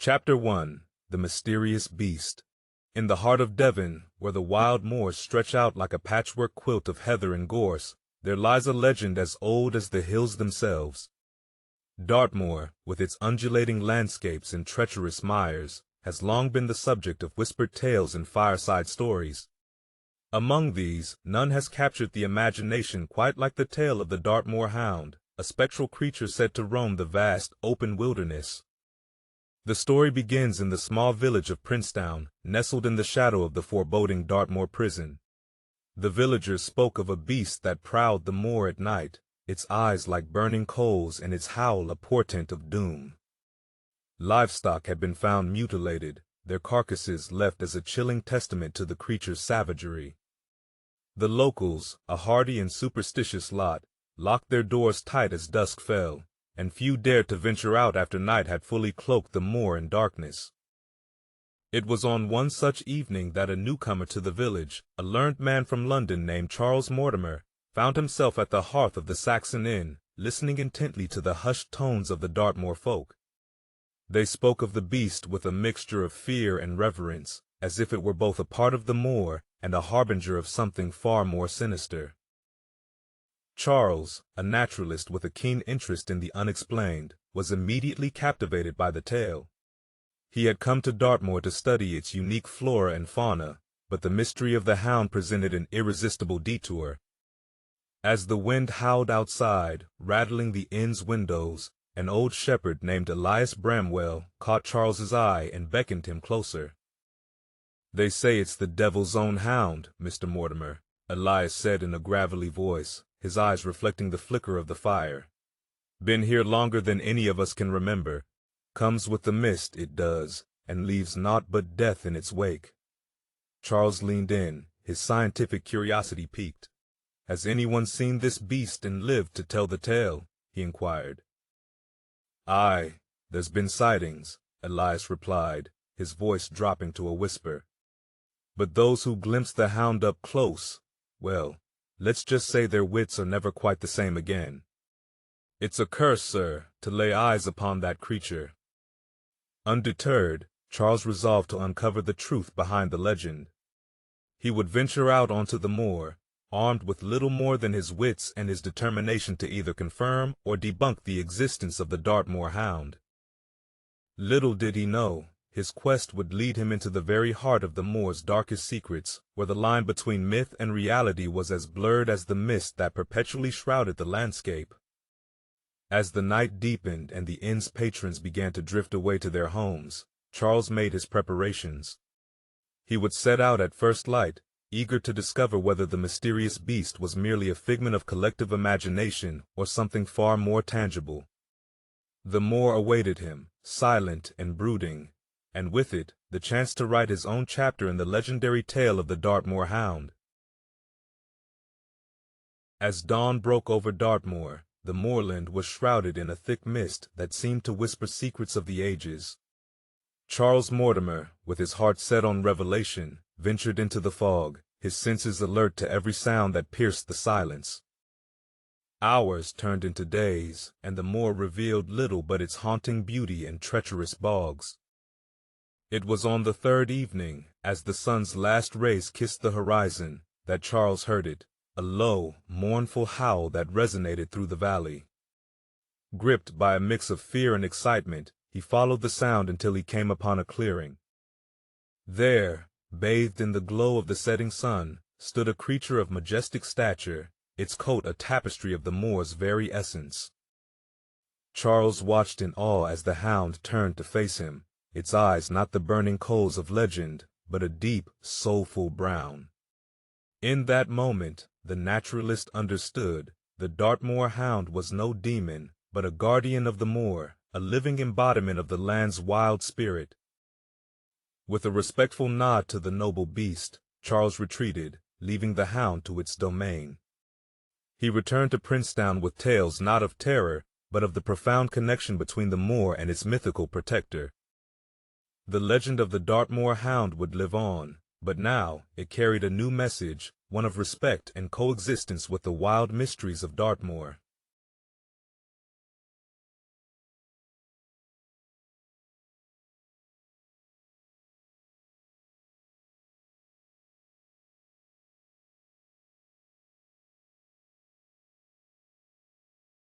Chapter 1. The Mysterious Beast. In the heart of Devon, where the wild moors stretch out like a patchwork quilt of heather and gorse, there lies a legend as old as the hills themselves. Dartmoor, with its undulating landscapes and treacherous mires, has long been the subject of whispered tales and fireside stories. Among these, none has captured the imagination quite like the tale of the Dartmoor Hound, a spectral creature said to roam the vast, open wilderness. The story begins in the small village of Princetown, nestled in the shadow of the foreboding Dartmoor prison. The villagers spoke of a beast that prowled the moor at night, its eyes like burning coals and its howl a portent of doom. Livestock had been found mutilated, their carcasses left as a chilling testament to the creature's savagery. The locals, a hardy and superstitious lot, locked their doors tight as dusk fell, and few dared to venture out after night had fully cloaked the moor in darkness. It was on one such evening that a newcomer to the village, a learned man from London named Charles Mortimer, found himself at the hearth of the Saxon Inn, listening intently to the hushed tones of the Dartmoor folk. They spoke of the beast with a mixture of fear and reverence, as if it were both a part of the moor and a harbinger of something far more sinister. Charles, a naturalist with a keen interest in the unexplained, was immediately captivated by the tale. He had come to Dartmoor to study its unique flora and fauna, but the mystery of the hound presented an irresistible detour. As the wind howled outside, rattling the inn's windows, an old shepherd named Elias Bramwell caught Charles's eye and beckoned him closer. "They say it's the devil's own hound, Mr. Mortimer," Elias said in a gravelly voice, his eyes reflecting the flicker of the fire. "Been here longer than any of us can remember. Comes with the mist, it does, and leaves naught but death in its wake." Charles leaned in, his scientific curiosity piqued. "Has anyone seen this beast and lived to tell the tale?" he inquired. "Aye, there's been sightings," Elias replied, his voice dropping to a whisper. "But those who glimpsed the hound up close, well, let's just say their wits are never quite the same again. It's a curse, sir, to lay eyes upon that creature." Undeterred, Charles resolved to uncover the truth behind the legend. He would venture out onto the moor, armed with little more than his wits and his determination to either confirm or debunk the existence of the Dartmoor Hound. Little did he know, his quest would lead him into the very heart of the moor's darkest secrets, where the line between myth and reality was as blurred as the mist that perpetually shrouded the landscape. As the night deepened and the inn's patrons began to drift away to their homes, Charles made his preparations. He would set out at first light, eager to discover whether the mysterious beast was merely a figment of collective imagination or something far more tangible. The moor awaited him, silent and brooding, and with it, the chance to write his own chapter in the legendary tale of the Dartmoor Hound. As dawn broke over Dartmoor, the moorland was shrouded in a thick mist that seemed to whisper secrets of the ages. Charles Mortimer, with his heart set on revelation, ventured into the fog, his senses alert to every sound that pierced the silence. Hours turned into days, and the moor revealed little but its haunting beauty and treacherous bogs. It was on the third evening, as the sun's last rays kissed the horizon, that Charles heard it, a low, mournful howl that resonated through the valley. Gripped by a mix of fear and excitement, he followed the sound until he came upon a clearing. There, bathed in the glow of the setting sun, stood a creature of majestic stature, its coat a tapestry of the moor's very essence. Charles watched in awe as the hound turned to face him, its eyes not the burning coals of legend, but a deep, soulful brown. In that moment, the naturalist understood. The Dartmoor Hound was no demon, but a guardian of the moor, a living embodiment of the land's wild spirit. With a respectful nod to the noble beast, Charles retreated, leaving the hound to its domain. He returned to Princetown with tales not of terror, but of the profound connection between the moor and its mythical protector. The legend of the Dartmoor Hound would live on, but now it carried a new message, one of respect and coexistence with the wild mysteries of Dartmoor.